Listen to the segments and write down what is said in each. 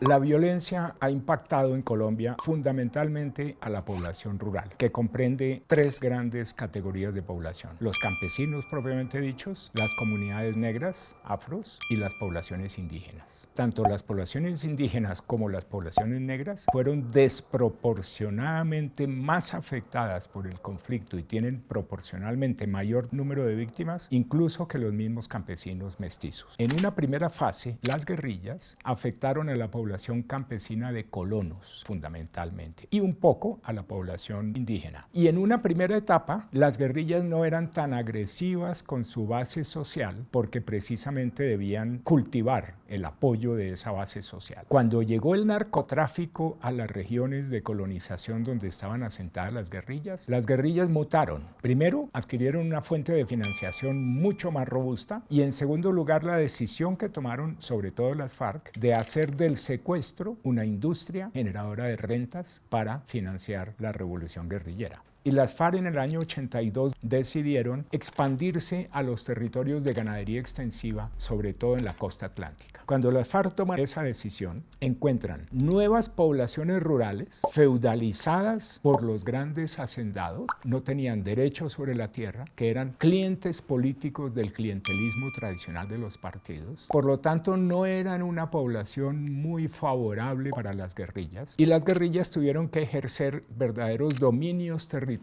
La violencia ha impactado en Colombia fundamentalmente a la población rural, que comprende tres grandes categorías de población: los campesinos propiamente dichos, las comunidades negras, afros y las poblaciones indígenas. Tanto las poblaciones indígenas como las poblaciones negras fueron desproporcionadamente más afectadas por el conflicto y tienen proporcionalmente mayor número de víctimas incluso que los mismos campesinos mestizos. En una primera fase, las guerrillas afectaron a la población campesina de colonos fundamentalmente y un poco a la población indígena. Y en una primera etapa, las guerrillas no eran tan agresivas con su base social porque precisamente debían cultivar el apoyo de esa base social. Cuando llegó el narcotráfico a las regiones de colonización donde estaban asentadas las guerrillas mutaron. Primero, adquirieron una fuente de financiación mucho más robusta y en segundo lugar, la decisión que tomaron, sobre todo las FARC, de hacer del secuestro una industria generadora de rentas para financiar la revolución guerrillera. Y las FARC en el año 82 decidieron expandirse a los territorios de ganadería extensiva, sobre todo en la costa atlántica. Cuando las FARC toman esa decisión, encuentran nuevas poblaciones rurales feudalizadas por los grandes hacendados, no tenían derecho sobre la tierra, que eran clientes políticos del clientelismo tradicional de los partidos. Por lo tanto, no eran una población muy favorable para las guerrillas y las guerrillas tuvieron que ejercer verdaderos dominios territoriales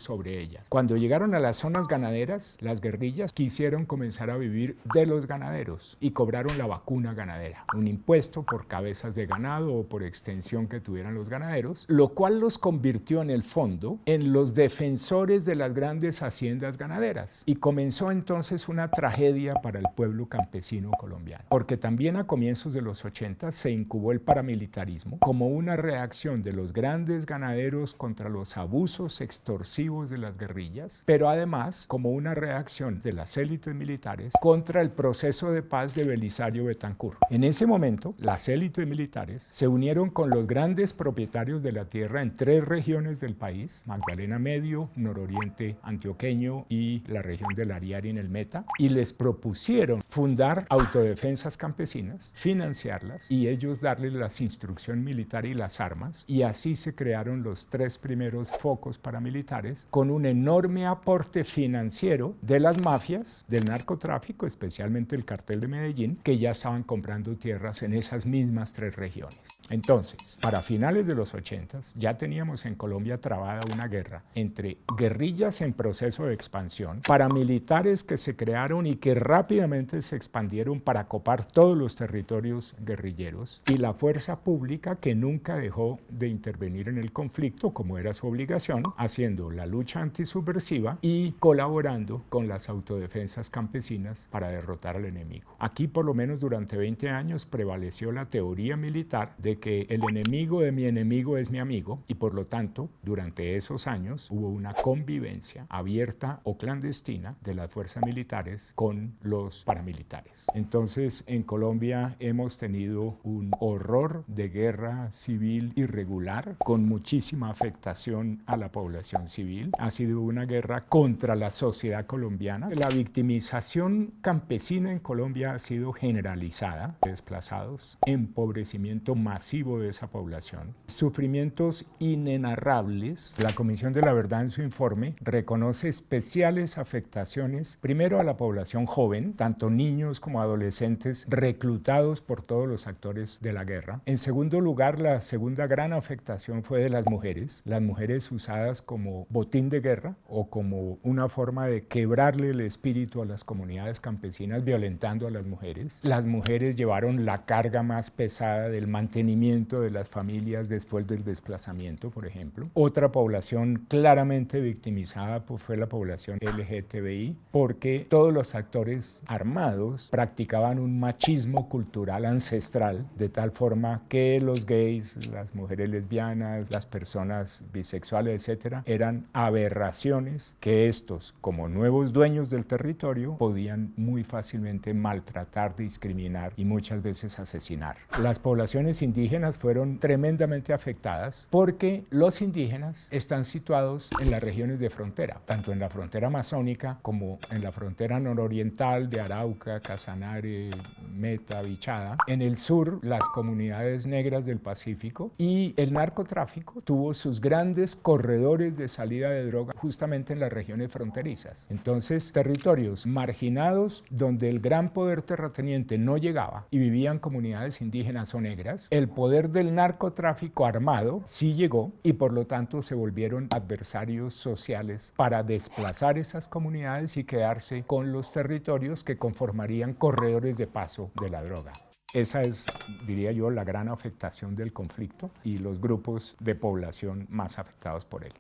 sobre ellas. Cuando llegaron a las zonas ganaderas, las guerrillas quisieron comenzar a vivir de los ganaderos y cobraron la vacuna ganadera, un impuesto por cabezas de ganado o por extensión que tuvieran los ganaderos, lo cual los convirtió en el fondo en los defensores de las grandes haciendas ganaderas. Y comenzó entonces una tragedia para el pueblo campesino colombiano, porque también a comienzos de los 80 se incubó el paramilitarismo como una reacción de los grandes ganaderos contra los abusos extorsivos de las guerrillas, pero además como una reacción de las élites militares contra el proceso de paz de Belisario Betancur. En ese momento, las élites militares se unieron con los grandes propietarios de la tierra en tres regiones del país: Magdalena Medio, Nororiente Antioqueño y la región del Ariari en el Meta, y les propusieron fundar autodefensas campesinas, financiarlas y ellos darles la instrucción militar y las armas, y así se crearon los tres primeros focos paramilitares con un enorme aporte financiero de las mafias, del narcotráfico, especialmente el cartel de Medellín, que ya estaban comprando tierras en esas mismas tres regiones. Entonces, para finales de los 80 ya teníamos en Colombia trabada una guerra entre guerrillas en proceso de expansión, paramilitares que se crearon y que rápidamente se expandieron para copar todos los territorios guerrilleros, y la fuerza pública que nunca dejó de intervenir en el conflicto como era su obligación, haciendo la lucha antisubversiva y colaborando con las autodefensas campesinas para derrotar al enemigo. Aquí, por lo menos durante 20 años, prevaleció la teoría militar de que el enemigo de mi enemigo es mi amigo, y por lo tanto, durante esos años hubo una convivencia abierta o clandestina de las fuerzas militares con los paramilitares. Entonces, en Colombia hemos tenido un horror de guerra civil irregular con muchísima afectación a la población civil. Ha sido una guerra contra la sociedad colombiana. La victimización campesina en Colombia ha sido generalizada: desplazados, empobrecimiento masivo de esa población, sufrimientos inenarrables. La Comisión de la Verdad en su informe reconoce especiales afectaciones, primero a la población joven, tanto niños como adolescentes reclutados por todos los actores de la guerra. En segundo lugar, la segunda gran afectación fue de las mujeres usadas como botín de guerra o como una forma de quebrarle el espíritu a las comunidades campesinas, violentando a las mujeres. Las mujeres llevaron la carga más pesada del mantenimiento de las familias después del desplazamiento, por ejemplo. Otra población claramente victimizada fue la población LGTBI, porque todos los actores armados practicaban un machismo cultural ancestral, de tal forma que los gays, las mujeres lesbianas, las personas bisexuales, etc., etcétera, eran aberraciones que estos, como nuevos dueños del territorio, podían muy fácilmente maltratar, discriminar y muchas veces asesinar. Las poblaciones indígenas fueron tremendamente afectadas porque los indígenas están situados en las regiones de frontera, tanto en la frontera amazónica como en la frontera nororiental de Arauca, Casanare, Meta, Vichada. En el sur, las comunidades negras del Pacífico, y el narcotráfico tuvo sus grandes corredores de salida de droga justamente en las regiones fronterizas. Entonces, territorios marginados donde el gran poder terrateniente no llegaba y vivían comunidades indígenas o negras, el poder del narcotráfico armado sí llegó y por lo tanto se volvieron adversarios sociales para desplazar esas comunidades y quedarse con los territorios que conformarían corredores de paso de la droga. Esa es, diría yo, la gran afectación del conflicto y los grupos de población más afectados por él.